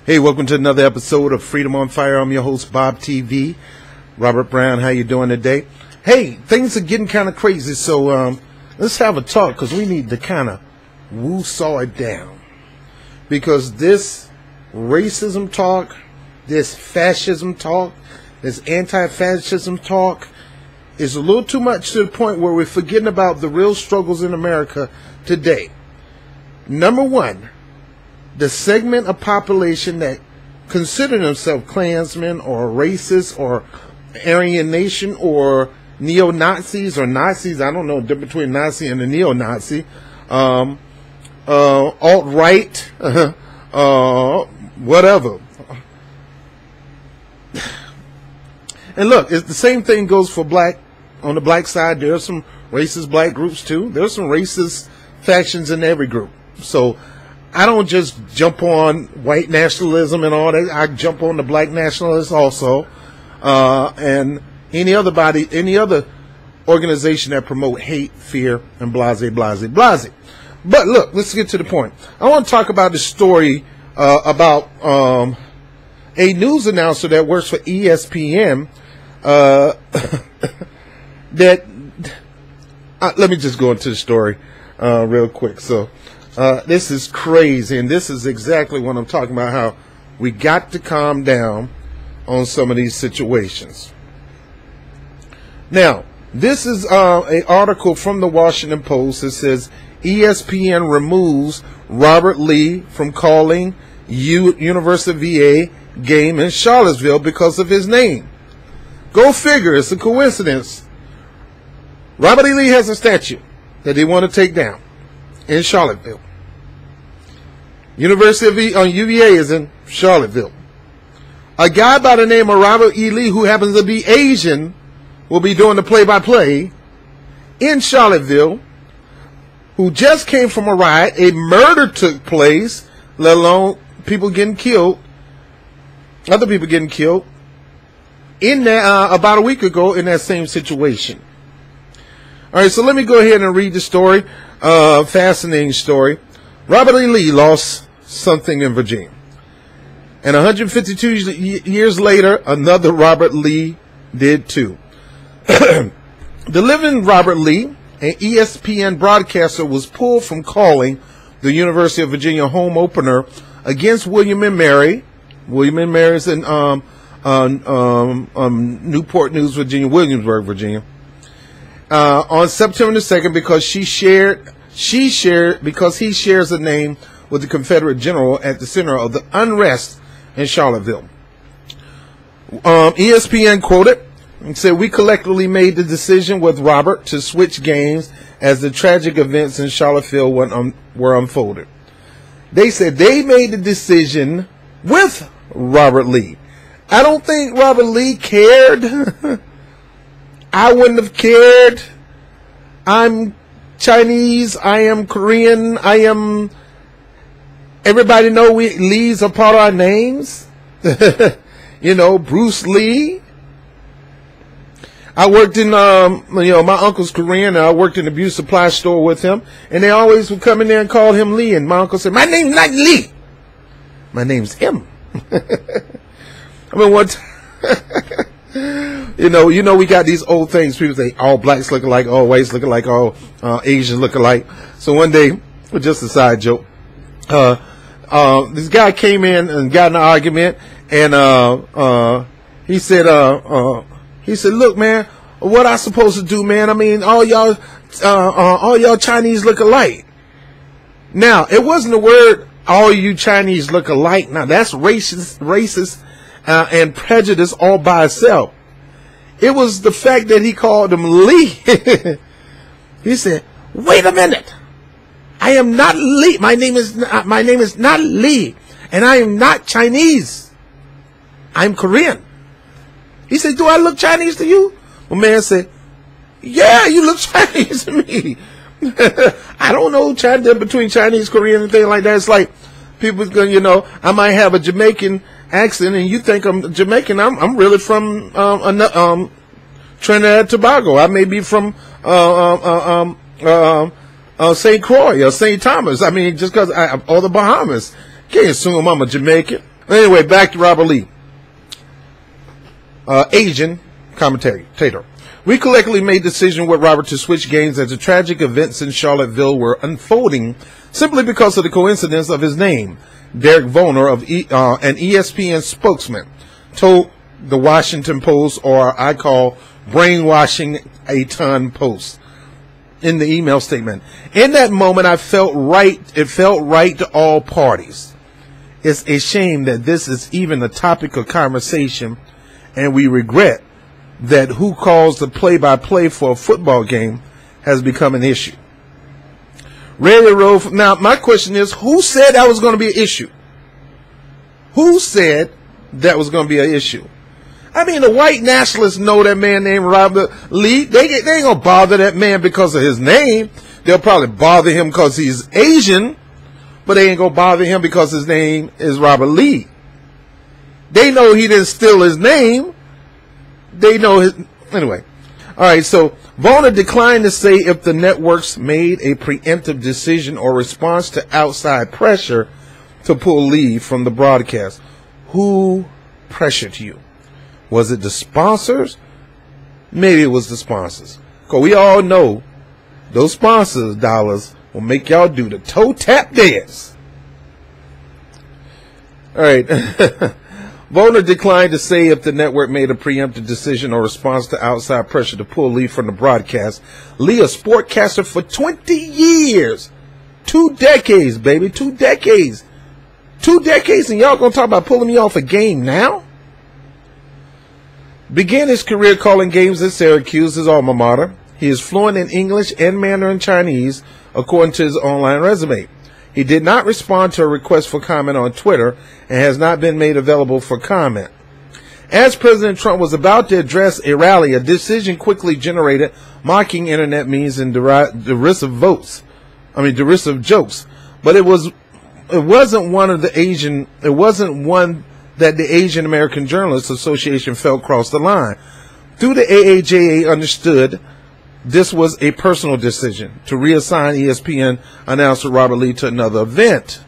Hey, welcome to another episode of Freedom on Fire. I'm your host, Bob TV. Robert Brown, how you doing today? Hey, things are getting kind of crazy, so let's have a talk, because we need to kind of woo-saw it down. Because this racism talk, this fascism talk, this anti-fascism talk is a little too much, to the point where we're forgetting about the real struggles in America today. Number one, the segment of population that consider themselves Klansmen or racists or Aryan Nation or neo-Nazis or Nazis. I don't know the difference between Nazi and a neo-Nazi. Alt-right, whatever. And look, it's the same thing goes for black. On the black side, there are some racist black groups too. There's some racist factions in every group. So I don't just jump on white nationalism and all that. I jump on the black nationalists also, and any other organization that promote hate, fear, and blase. But look, let's get to the point. I want to talk about the story about a news announcer that works for ESPN. Let me just go into the story real quick. So. This is crazy, and this is exactly what I'm talking about, how we got to calm down on some of these situations. Now, this is an article from the Washington Post that says ESPN removes Robert Lee from calling University VA game in Charlottesville because of his name. Go figure, it's a coincidence. Robert E. Lee has a statue that they want to take down in Charlottesville. University of UVA is in Charlottesville. A guy by the name of Robert E. Lee, who happens to be Asian, will be doing the play-by-play in Charlottesville, who just came from a riot. A murder took place, let alone people getting killed, other people getting killed, in that, about a week ago in that same situation. All right, so let me go ahead and read the story. Fascinating story. Robert E. Lee lost something in Virginia. And 152 years later, another Robert Lee did too. The living Robert Lee, an ESPN broadcaster, was pulled from calling the University of Virginia home opener against William and Mary. William and Mary's in Newport News, Virginia, Williamsburg, Virginia. On September the 2nd, because he shares a name with the Confederate general at the center of the unrest in Charlottesville. ESPN quoted and said, "We collectively made the decision with Robert to switch games as the tragic events in Charlottesville were unfolded." They said they made the decision with Robert Lee. I don't think Robert Lee cared. I wouldn't have cared. I'm Chinese, I am Korean, everybody know Lee's a part of our names. You know, Bruce Lee. I worked in, my uncle's Korean, and I worked in the beauty supply store with him, and they always would come in there and call him Lee, and my uncle said, "My name's not Lee. My name's M." I mean, what? You know, we got these old things. People say all blacks look alike, all whites look alike, all Asians look alike. So one day, just a side joke, this guy came in and got in an argument, and he said, "Look, man, what I supposed to do, man? I mean, all y'all Chinese look alike." Now, it wasn't the word "all you Chinese look alike." Now, that's racist, and prejudice all by itself. It was the fact that he called him Lee. He said, "Wait a minute. I am not Lee. My name is not Lee, and I am not Chinese. I'm Korean." He said, "Do I look Chinese to you?" The man said, "Yeah, you look Chinese to me." I don't know between Chinese, Korean, and things like that. It's like people, I might have a Jamaican accent, and you think I'm Jamaican. I'm really from Trinidad and Tobago. I may be from St. Croix or St. Thomas. I mean, just because or the Bahamas. Can't assume I'm a Jamaican. Anyway, back to Robert Lee. Asian commentator. We collectively made the decision with Robert to switch games as the tragic events in Charlottesville were unfolding simply because of the coincidence of his name. Derek Vollner, an ESPN spokesman, told the Washington Post, or I call brainwashing a ton post, in the email statement. In that moment, it felt right to all parties. It's a shame that this is even a topic of conversation, and we regret that who calls the play-by-play for a football game has become an issue. Now, my question is, who said that was going to be an issue? Who said that was going to be an issue? I mean, the white nationalists know that man named Robert Lee. They ain't going to bother that man because of his name. They'll probably bother him because he's Asian, but they ain't going to bother him because his name is Robert Lee. They know he didn't steal his name. They know his... Anyway. All right, so Vollner declined to say if the networks made a preemptive decision or response to outside pressure to pull Lee from the broadcast. Who pressured you? Was it the sponsors? Maybe it was the sponsors. Because we all know those sponsors' dollars will make y'all do the toe tap dance. All right. Vollner declined to say if the network made a preemptive decision or response to outside pressure to pull Lee from the broadcast. Lee, a sportcaster for 20 years. 2 decades, baby. 2 decades. 2 decades, and y'all gonna talk about pulling me off a game now? Began his career calling games at Syracuse, his alma mater. He is fluent in English and Mandarin Chinese, according to his online resume. He did not respond to a request for comment on Twitter and has not been made available for comment. As President Trump was about to address a rally, a decision quickly generated mocking internet memes and derisive jokes. But it wasn't one that the Asian American Journalists Association felt crossed the line. Through the AAJA understood this was a personal decision to reassign ESPN announcer Robert Lee to another event.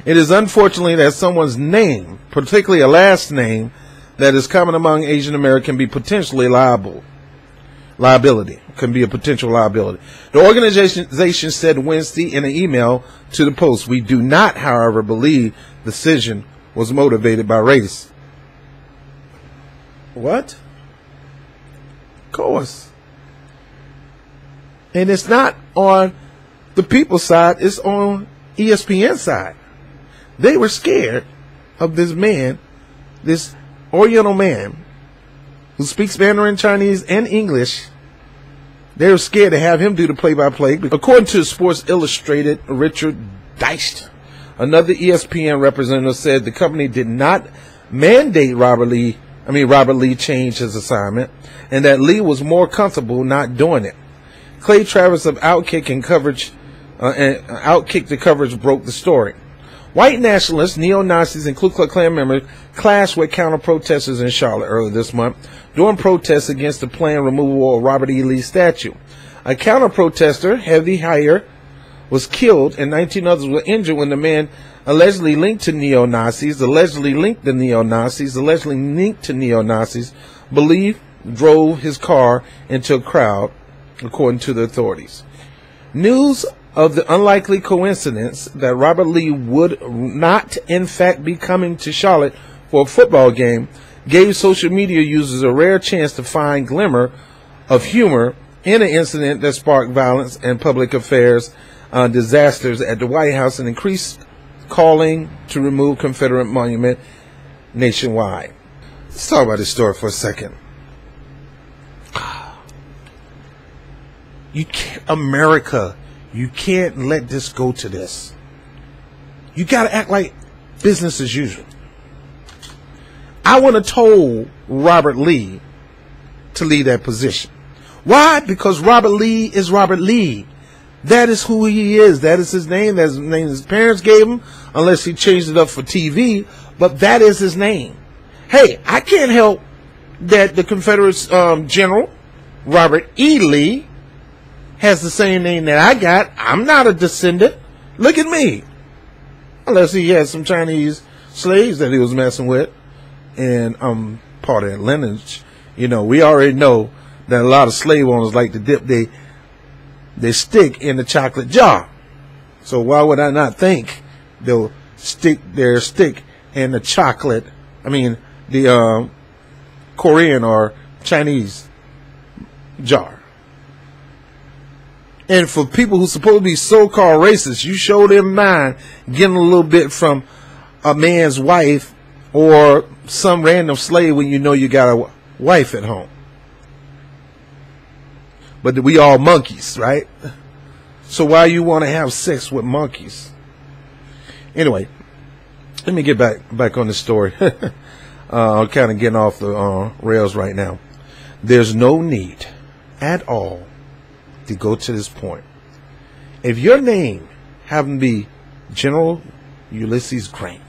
It is unfortunately that someone's name, particularly a last name, that is common among Asian Americans can be potentially liability. Can be a potential liability. The organization said Wednesday in an email to the Post, "We do not, however, believe the decision was motivated by race." What? Of course. And it's not on the people's side, it's on ESPN's side. They were scared of this man, this Oriental man who speaks Mandarin Chinese and English. They were scared to have him do the play-by-play. According to Sports Illustrated, Richard Deist, another ESPN representative, said the company did not mandate Robert Lee changed his assignment, and that Lee was more comfortable not doing it. Clay Travis of Outkick the coverage broke the story. White nationalists, neo-Nazis, and Ku Klux Klan members clashed with counter-protesters in Charlotte earlier this month during protests against the planned removal of Robert E. Lee's statue. A counter-protester, Heavy Heyer, was killed and 19 others were injured when the man allegedly linked to neo-Nazis, believed drove his car into a crowd, according to the authorities. News of the unlikely coincidence that Robert Lee would not, in fact, be coming to Charlotte for a football game gave social media users a rare chance to find glimmer of humor in an incident that sparked violence and public affairs disasters at the White House and increased calling to remove Confederate monument nationwide. Let's talk about this story for a second. America, you can't let this go to this. You got to act like business as usual. I would have told Robert Lee to leave that position. Why? Because Robert Lee is Robert Lee. That is who he is. That is his name. That's the name his parents gave him, unless he changed it up for TV. But that is his name. Hey, I can't help that the Confederate General, Robert E. Lee, has the same name that I got. I'm not a descendant. Look at me. unless he had some Chinese slaves that he was messing with. And part of that lineage. You know, we already know that a lot of slave owners like to dip they stick in the chocolate jar. So why would I not think they'll stick their stick in the chocolate, the Korean or Chinese jar? And for people who supposed to be so-called racist, you show them mind getting a little bit from a man's wife or some random slave when you know you got a wife at home. But we all monkeys, right? So why you want to have sex with monkeys? Anyway, let me get back on the story. I'm kind of getting off the rails right now. There's no need at all to go to this point. If your name happened to be General Ulysses Grant,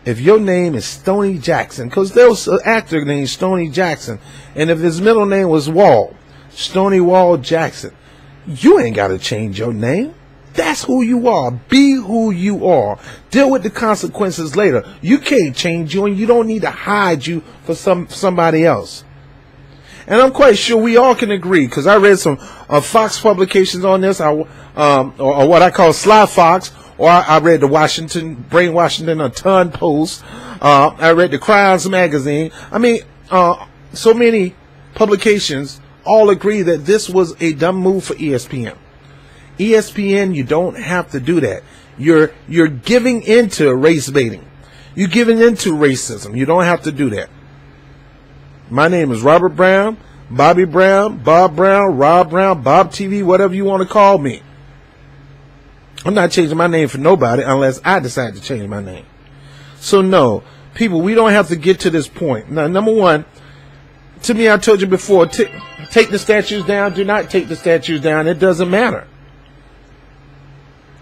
if your name is Stoney Jackson, because there was an actor named Stoney Jackson, and if his middle name was Wall, Stoney Wall Jackson, you ain't got to change your name. That's who you are. Be who you are. Deal with the consequences later. You can't change you, and you don't need to hide you for somebody else. And I'm quite sure we all can agree, because I read some Fox publications on this, or what I call Sly Fox, or I read the Brain Washington a ton post. I read the Crimes magazine. So many publications all agree that this was a dumb move for ESPN. ESPN, you don't have to do that. You're giving into race baiting. You're giving into racism. You don't have to do that. My name is Robert Brown, Bobby Brown, Bob Brown, Rob Brown, Bob TV, whatever you want to call me. I'm not changing my name for nobody unless I decide to change my name. So no, people, we don't have to get to this point. Now, number one, to me, I told you before, take the statues down, do not take the statues down. It doesn't matter.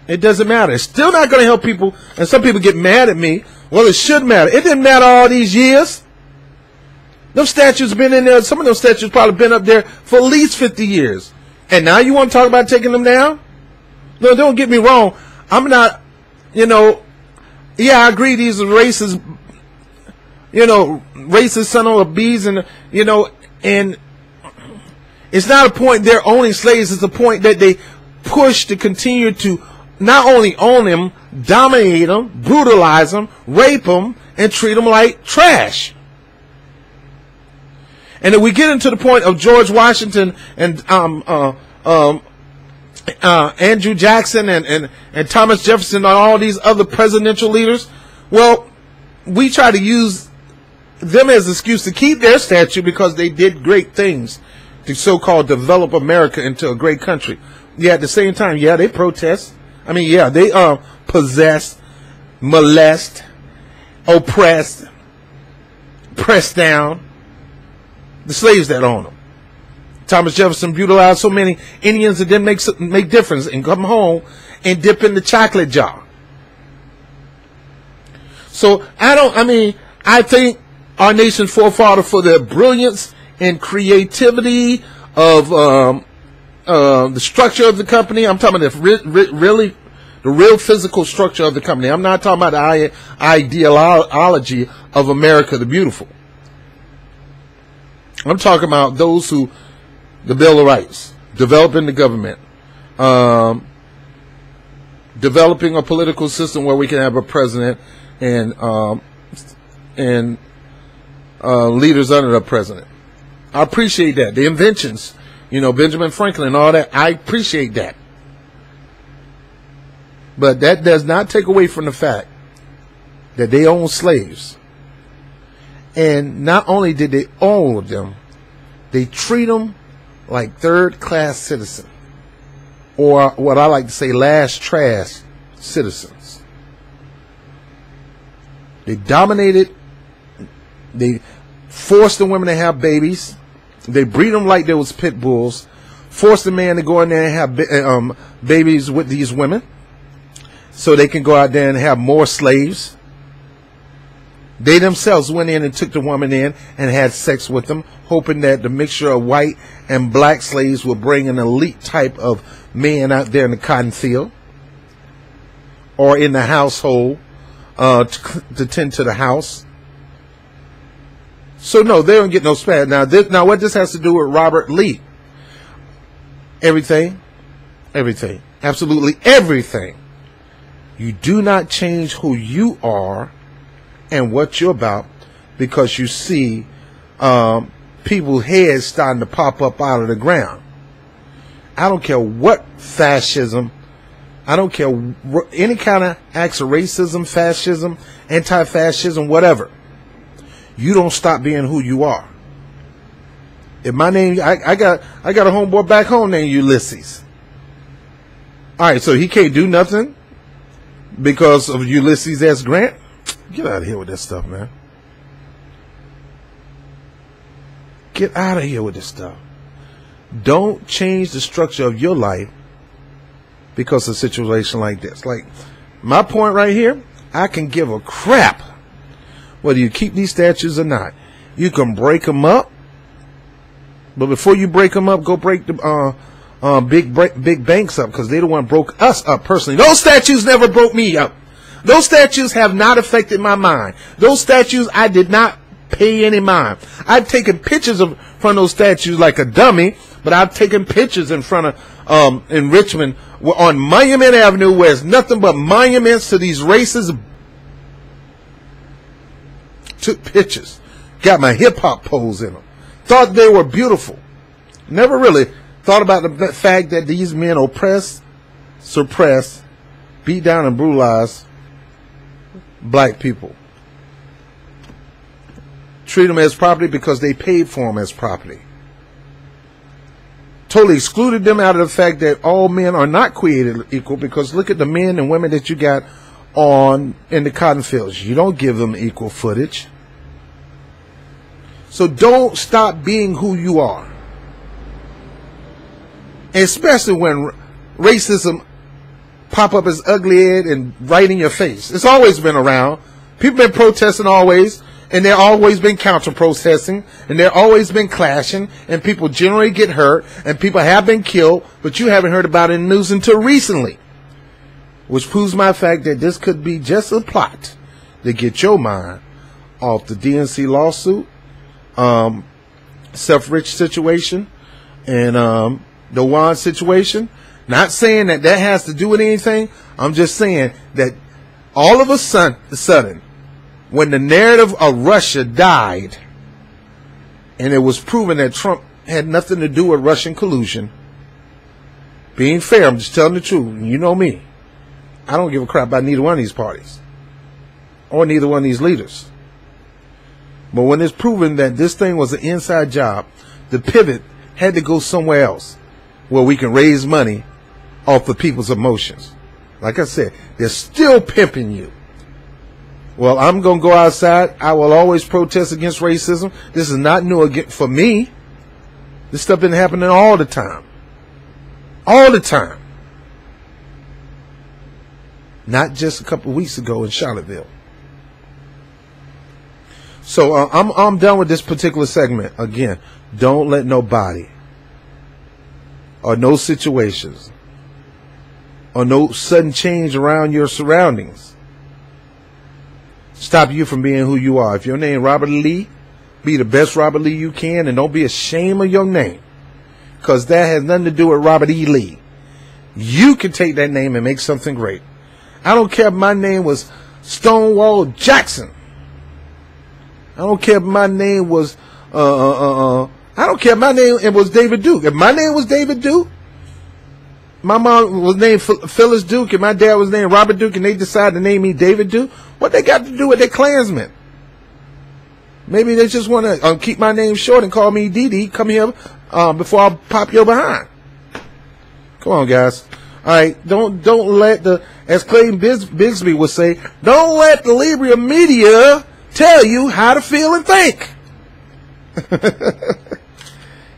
It doesn't matter. It's still not going to help people. And some people get mad at me. Well, it should matter. It didn't matter all these years. Those statues been in there. Some of those statues probably been up there for at least 50 years. And now you want to talk about taking them down? No, don't get me wrong. I'm not, I agree these are racist, racist son of bees, and, and it's not a point they're owning slaves. It's a point that they push to continue to not only own them, dominate them, brutalize them, rape them, and treat them like trash. And if we get into the point of George Washington and Andrew Jackson and Thomas Jefferson and all these other presidential leaders, well, we try to use them as an excuse to keep their statue because they did great things to so-called develop America into a great country. Yeah, at the same time, yeah, they protest. They possess, molest, oppress, press down the slaves that own them. Thomas Jefferson brutalized so many Indians that didn't make difference and come home and dip in the chocolate jar. So I think our nation's forefather, for their brilliance and creativity of the structure of the company. I'm talking about the real physical structure of the company. I'm not talking about the ideology of America the Beautiful. I'm talking about those who, the Bill of Rights, developing the government, developing a political system where we can have a president and leaders under the president. I appreciate that. The inventions, Benjamin Franklin and all that, I appreciate that. But that does not take away from the fact that they own slaves. And not only did they own them, they treat them like third-class citizens, or what I like to say, last trash citizens. They dominated. They forced the women to have babies. They breed them like they was pit bulls. Forced the man to go in there and have babies with these women, so they can go out there and have more slaves. They themselves went in and took the woman in and had sex with them, hoping that the mixture of white and black slaves would bring an elite type of man out there in the cotton field. or in the household to tend to the house. So no, they don't get no spat. Now what this has to do with Robert Lee? Everything, absolutely everything. You do not change who you are and what you're about because you see people's heads starting to pop up out of the ground. I don't care what fascism, I don't care any kind of acts of racism, fascism, anti-fascism, whatever. You don't stop being who you are. If my name, I got a homeboy back home named Ulysses. All right, so he can't do nothing because of Ulysses S. Grant. Get out of here with this stuff, man. Get out of here with this stuff. Don't change the structure of your life because of a situation like this. Like my point right here, I can give a crap whether you keep these statues or not. You can break them up, but before you break them up, go break the big banks up, because they the one broke us up personally. Those statues never broke me up. Those statues have not affected my mind. Those statues I did not pay any mind. I've taken pictures of front of those statues like a dummy, but I've taken pictures in front of in Richmond on Monument Avenue, where it's nothing but monuments to these races. Took pictures, got my hip hop pose in them, thought they were beautiful. Never really thought about the fact that these men oppress, suppress, beat down, and brutalize black people. Treat them as property because they paid for them as property. Totally excluded them out of the fact that all men are not created equal, because look at the men and women that you got in the cotton fields. You don't give them equal footage. So don't stop being who you are. Especially when racism pop up as ugly head and right in your face. It's always been around. People been protesting always, and there always been counter protesting, and there always been clashing, and people generally get hurt, and people have been killed, but you haven't heard about it in the news until recently. Which proves my fact that this could be just a plot to get your mind off the DNC lawsuit, Selfridge situation, and the Juan situation. Not saying that has to do with anything. I'm just saying that all of a sudden, when the narrative of Russia died, and it was proven that Trump had nothing to do with Russian collusion, being fair, I'm just telling the truth. You know me. I don't give a crap about neither one of these parties or neither one of these leaders. But when it's proven that this thing was an inside job, the pivot had to go somewhere else where we can raise money off the people's emotions. Like I said, they're still pimping you. Well, I'm going to go outside. I will always protest against racism. This is not new again for me. This stuff been happening all the time. All the time. Not just a couple of weeks ago in Charlottesville. So I'm done with this particular segment. Again, don't let nobody or no situations or no sudden change around your surroundings stop you from being who you are. If your name Robert Lee, be the best Robert Lee you can, and don't be ashamed of your name, because that has nothing to do with Robert E. Lee. You can take that name and make something great. I don't care if my name was Stonewall Jackson. I don't care if my name was I don't care if my name was David Duke. If my name was David Duke, my mom was named Phyllis Duke, and my dad was named Robert Duke, and they decided to name me David Duke, what they got to do with their Klansmen? Maybe they just want to keep my name short and call me Dee Dee. Come here before I pop your behind. Come on, guys. All right, don't let as Clayton Bigsby would say, don't let the liberal media tell you how to feel and think.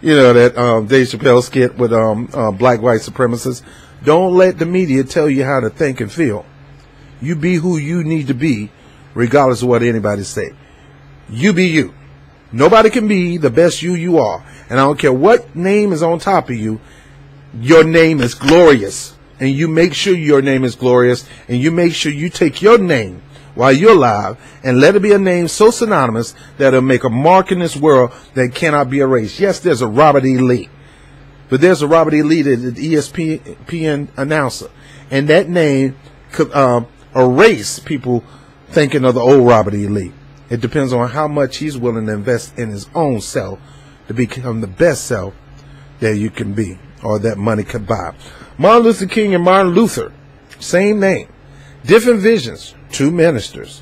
You know that Dave Chappelle skit with black white supremacists. Don't let the media tell you how to think and feel. You be who you need to be, regardless of what anybody say. You be you. Nobody can be the best you are. And I don't care what name is on top of you. Your name is glorious. and you make sure your name is glorious, and you make sure you take your name while you're alive and let it be a name so synonymous that it'll make a mark in this world that cannot be erased. Yes, there's a Robert E. Lee, but there's a Robert E. Lee, the ESPN announcer, and that name could erase people thinking of the old Robert E. Lee. It depends on how much he's willing to invest in his own self to become the best self that you can be, or that money could buy. Martin Luther King and Martin Luther, same name, different visions, two ministers.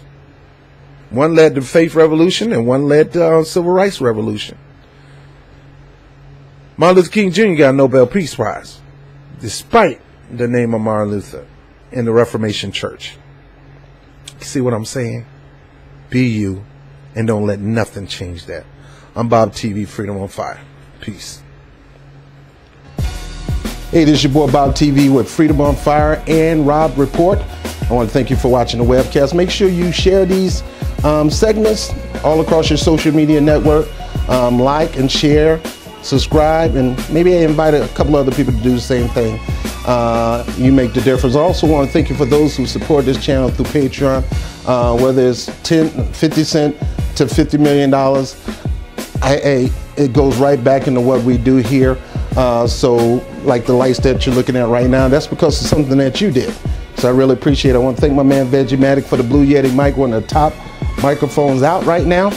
One led the faith revolution and one led the civil rights revolution. Martin Luther King Jr. got a Nobel Peace Prize, despite the name of Martin Luther in the Reformation Church. See what I'm saying? Be you, and don't let nothing change that. I'm Bob TV, Freedom on Fire. Peace. Hey, this is your boy Bob TV with Freedom on Fire and Rob Report. I want to thank you for watching the webcast. Make sure you share these segments all across your social media network. Like and share, subscribe, and maybe I invite a couple other people to do the same thing. You make the difference. I also want to thank you for those who support this channel through Patreon, whether it's 50 cents to $50 million. It goes right back into what we do here. So like the lights that you're looking at right now, that's because of something that you did. So I really appreciate it. I want to thank my man Vegimatic for the Blue Yeti mic, one of the top microphones out right now.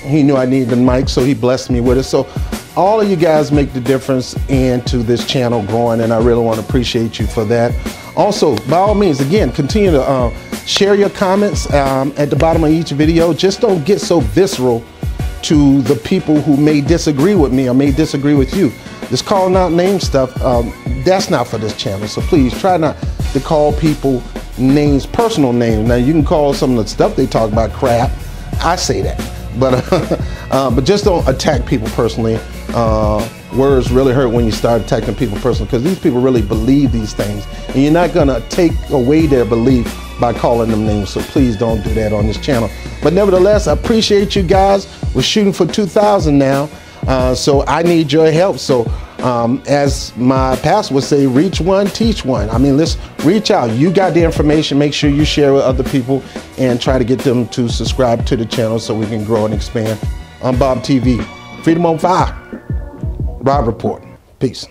He knew I needed the mic, so he blessed me with it. So all of you guys make the difference into this channel growing, and I really want to appreciate you for that. Also, by all means, again, continue to share your comments at the bottom of each video. Just don't get so visceral to the people who may disagree with me or may disagree with you. This calling out name stuff, that's not for this channel. So please try not to call people names, personal names. Now you can call some of the stuff they talk about crap. I say that, but just don't attack people personally. Words really hurt when you start attacking people personally, because these people really believe these things, and you're not gonna take away their belief by calling them names. So please don't do that on this channel. But nevertheless, I appreciate you guys. We're shooting for 2,000 now, so I need your help. So as my pastor would say, reach one, teach one. I mean, let's reach out. You got the information. Make sure you share with other people and try to get them to subscribe to the channel so we can grow and expand. I'm Bob TV, Freedom on Fire, Rob Report. Peace.